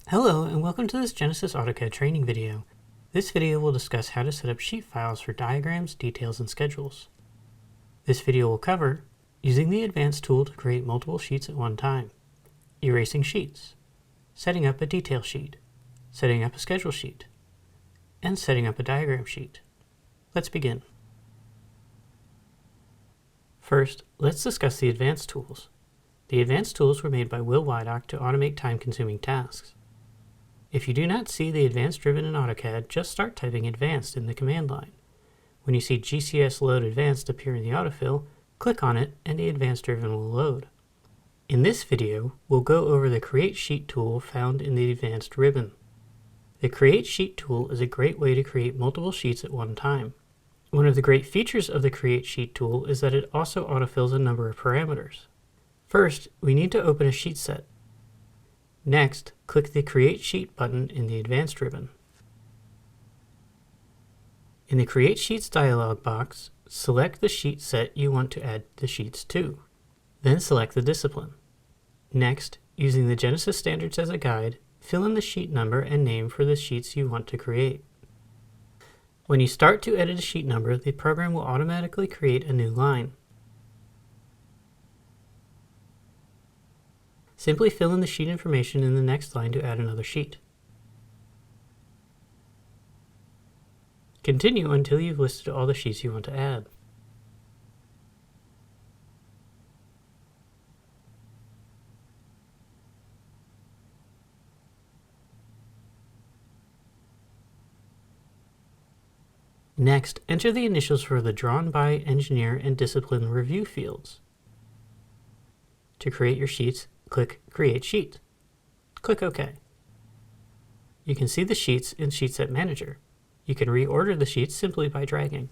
Hello and welcome to this Genesis AutoCAD training video. This video will discuss how to set up sheet files for diagrams, details, and schedules. This video will cover using the advanced tool to create multiple sheets at one time, erasing sheets, setting up a detail sheet, setting up a schedule sheet, and setting up a diagram sheet. Let's begin. First, let's discuss the advanced tools. The advanced tools were made by Will Wydock to automate time-consuming tasks. If you do not see the advanced driven in AutoCAD, just start typing advanced in the command line. When you see GCS load advanced appear in the autofill, click on it and the advanced driven will load. In this video, we'll go over the Create Sheet tool found in the advanced ribbon. The Create Sheet tool is a great way to create multiple sheets at one time. One of the great features of the Create Sheet tool is that it also autofills a number of parameters. First, we need to open a sheet set. Next, click the Create Sheet button in the Advanced ribbon. In the Create Sheets dialog box, select the sheet set you want to add the sheets to. Then select the discipline. Next, using the Genesis standards as a guide, fill in the sheet number and name for the sheets you want to create. When you start to edit a sheet number, the program will automatically create a new line. Simply fill in the sheet information in the next line to add another sheet. Continue until you've listed all the sheets you want to add. Next, enter the initials for the Drawn By, Engineer, and Discipline review fields. To create your sheets, click Create Sheet. Click OK. You can see the sheets in Sheet Set Manager. You can reorder the sheets simply by dragging.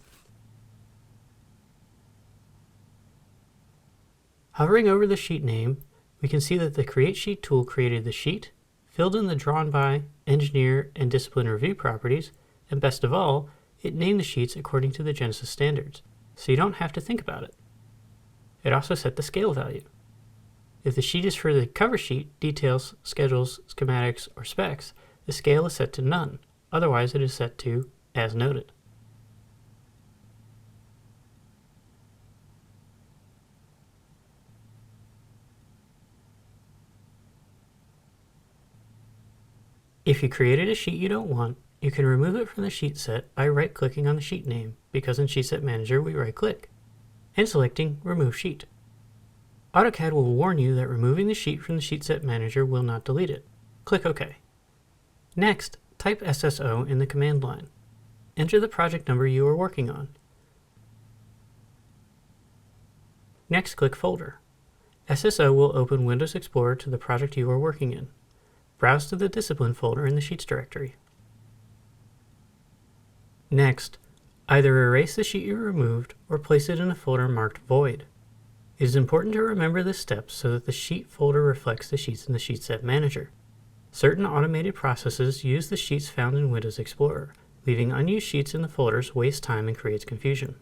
Hovering over the sheet name, we can see that the Create Sheet tool created the sheet, filled in the Drawn By, Engineer, and Discipline review properties, and best of all, it named the sheets according to the Genesis standards, so you don't have to think about it. It also set the scale value. If the sheet is for the cover sheet, details, schedules, schematics, or specs, the scale is set to none. Otherwise, it is set to as noted. If you created a sheet you don't want, you can remove it from the sheet set by right-clicking on the sheet name, because in Sheet Set Manager we right-click, and selecting Remove Sheet. AutoCAD will warn you that removing the sheet from the Sheet Set Manager will not delete it. Click OK. Next, type SSO in the command line. Enter the project number you are working on. Next, click Folder. SSO will open Windows Explorer to the project you are working in. Browse to the Discipline folder in the Sheets directory. Next, either erase the sheet you removed or place it in a folder marked Void. It is important to remember this step so that the sheet folder reflects the sheets in the Sheet Set Manager. Certain automated processes use the sheets found in Windows Explorer. Leaving unused sheets in the folders wastes time and creates confusion.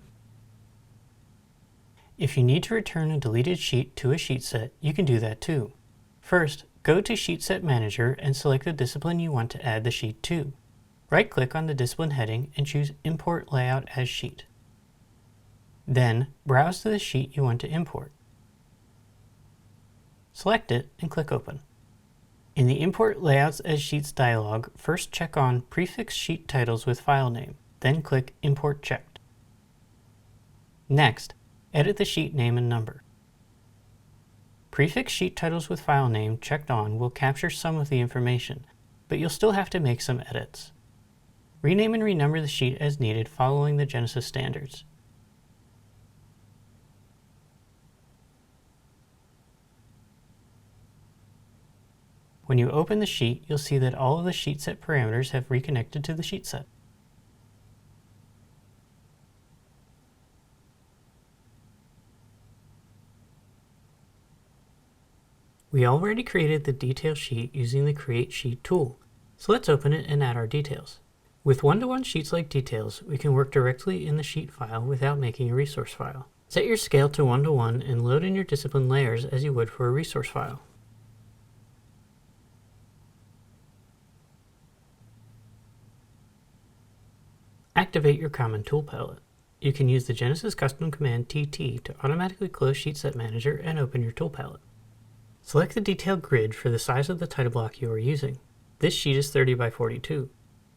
If you need to return a deleted sheet to a sheet set, you can do that too. First, go to Sheet Set Manager and select the discipline you want to add the sheet to. Right-click on the discipline heading and choose Import Layout as Sheet. Then, browse to the sheet you want to import. Select it and click Open. In the Import Layouts as Sheets dialog, first check on Prefix Sheet Titles with File Name, then click Import Checked. Next, edit the sheet name and number. Prefix Sheet Titles with File Name checked on will capture some of the information, but you'll still have to make some edits. Rename and renumber the sheet as needed following the Genesis standards. When you open the sheet, you'll see that all of the sheet set parameters have reconnected to the sheet set. We already created the detail sheet using the Create Sheet tool, so let's open it and add our details. With one-to-one sheets like details, we can work directly in the sheet file without making a resource file. Set your scale to 1:1 and load in your discipline layers as you would for a resource file. Activate your common tool palette. You can use the Genesis custom command TT to automatically close Sheet Set Manager and open your tool palette. Select the detail grid for the size of the title block you are using. This sheet is 30 by 42.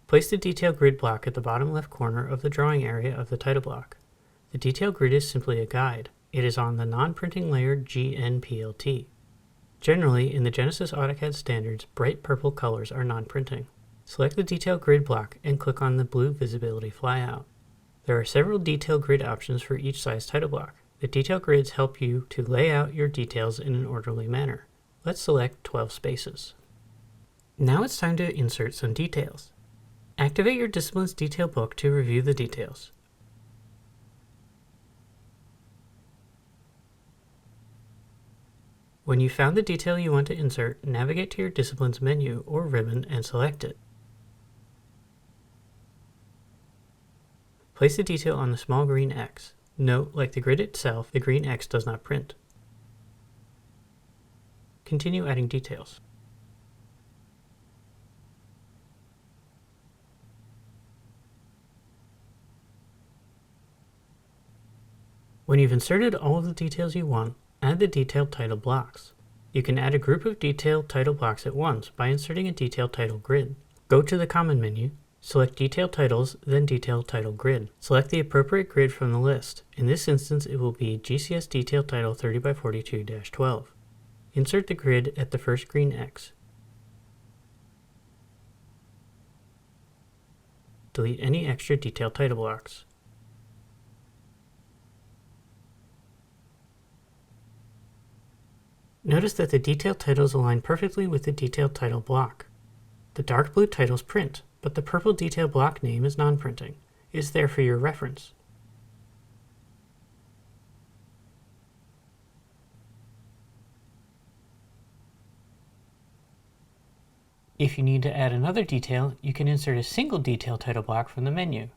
Place the detail grid block at the bottom left corner of the drawing area of the title block. The detail grid is simply a guide. It is on the non-printing layer GNPLT. Generally, in the Genesis AutoCAD standards, bright purple colors are non-printing. Select the detail grid block and click on the blue visibility flyout. There are several detail grid options for each size title block. The detail grids help you to lay out your details in an orderly manner. Let's select 12 spaces. Now it's time to insert some details. Activate your Disciplines Detail book to review the details. When you found the detail you want to insert, navigate to your Disciplines menu or ribbon and select it. Place the detail on the small green X. Note, like the grid itself, the green X does not print. Continue adding details. When you've inserted all of the details you want, add the detailed title blocks. You can add a group of detailed title blocks at once by inserting a detailed title grid. Go to the Common menu, select Detailed Titles, then Detailed Title Grid. Select the appropriate grid from the list. In this instance, it will be GCS Detailed Title 30 by 42-12. Insert the grid at the first green X. Delete any extra detailed title blocks. Notice that the detailed titles align perfectly with the detailed title block. The dark blue titles print, but the purple detail block name is non-printing. It is there for your reference. If you need to add another detail, you can insert a single detail title block from the menu.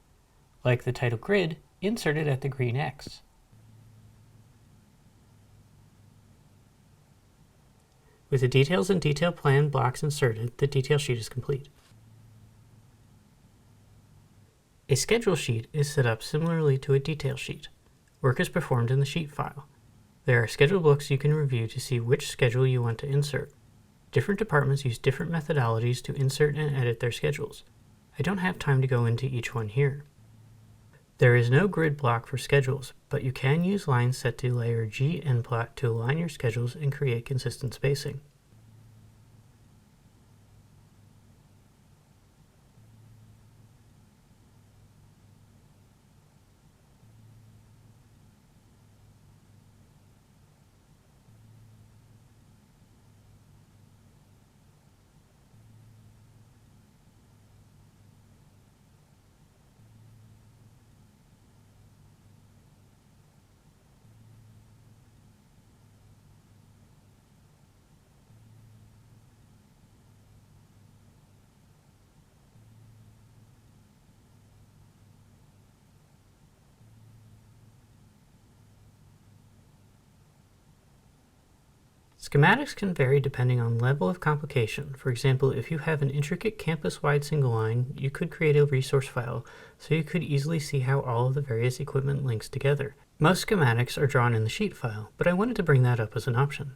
Like the title grid, insert it at the green X. With the details and detail plan blocks inserted, the detail sheet is complete. A schedule sheet is set up similarly to a detail sheet. Work is performed in the sheet file. There are schedule books you can review to see which schedule you want to insert. Different departments use different methodologies to insert and edit their schedules. I don't have time to go into each one here. There is no grid block for schedules, but you can use lines set to layer G and plot to align your schedules and create consistent spacing. Schematics can vary depending on level of complication. For example, if you have an intricate campus-wide single line, you could create a resource file so you could easily see how all of the various equipment links together. Most schematics are drawn in the sheet file, but I wanted to bring that up as an option.